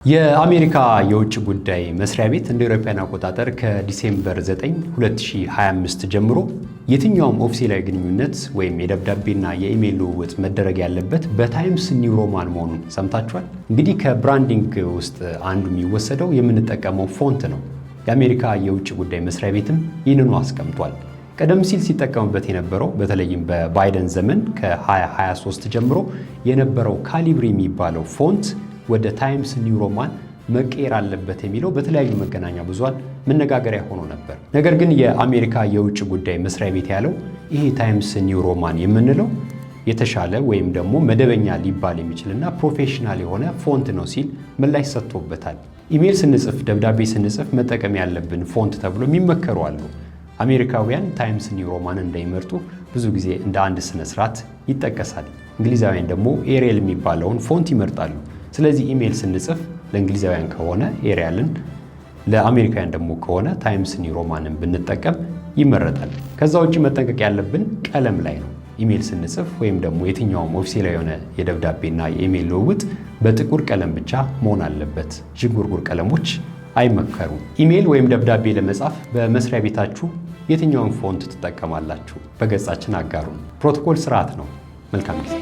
የአሜሪካ የውጭ ጉዳይ መስሪያ ቤት እንደ አውሮፓውያን አቆጣጠር ከዲሴምበር 9 2025 ጀምሮ የትኛውም ኦፊሴላዊ ግንኙነት ወይም የደብዳቤና የኢሜል ልውውጥ መደረግ ያለበት በታይምስ ኒው ሮማን መሆኑን ሰምታችኋል። እንግዲህ ከብራንዲንግ ውስጥ አንዱ የሚወሰደው የምንጠቀመው ፎንት ነው። የአሜሪካ የውጭ ጉዳይ መስሪያ ቤትም ይህንኑ አስቀምጧል። ቀደም ሲል ሲጠቀምበት የነበረው በተለይም በባይደን ዘመን ከ2023 ጀምሮ የነበረው ካሊብሪ የሚባለው ፎንት ወደ ታይምስ ኒው ሮማን መቀየር አለበት የሚለው በተለያዩ መገናኛ ብዙሃን መነጋገሪያ ሆኖ ነበር። ነገር ግን የአሜሪካ የውጭ ጉዳይ መስሪያ ቤት ያለው ይሄ ታይምስ ኒው ሮማን የምንለው የተሻለ ወይም ደግሞ መደበኛ ሊባል የሚችልና ፕሮፌሽናል የሆነ ፎንት ነው ሲል ምላሽ ሰጥቶበታል። ኢሜል ስንጽፍ፣ ደብዳቤ ስንጽፍ መጠቀም ያለብን ፎንት ተብሎ የሚመከሩ አሉ። አሜሪካውያን ታይምስ ኒው ሮማን እንዳይመርጡ ብዙ ጊዜ እንደ አንድ ስነ ስርዓት ይጠቀሳል። እንግሊዛውያን ደግሞ ኤሪየል የሚባለውን ፎንት ይመርጣሉ። ስለዚህ ኢሜል ስንጽፍ ለእንግሊዛውያን ከሆነ ኤሪያልን፣ ለአሜሪካውያን ደግሞ ከሆነ ታይምስ ኒው ሮማንን ብንጠቀም ይመረጣል። ከዛ ውጭ መጠንቀቅ ያለብን ቀለም ላይ ነው። ኢሜል ስንጽፍ ወይም ደግሞ የትኛውም ኦፊሴላዊ የሆነ የደብዳቤና የኢሜል ልውውጥ በጥቁር ቀለም ብቻ መሆን አለበት። ዥንጉርጉር ቀለሞች አይመከሩም። ኢሜል ወይም ደብዳቤ ለመጻፍ በመስሪያ ቤታችሁ የትኛውን ፎንት ትጠቀማላችሁ? በገጻችን አጋሩን። ፕሮቶኮል ስርዓት ነው። መልካም ጊዜ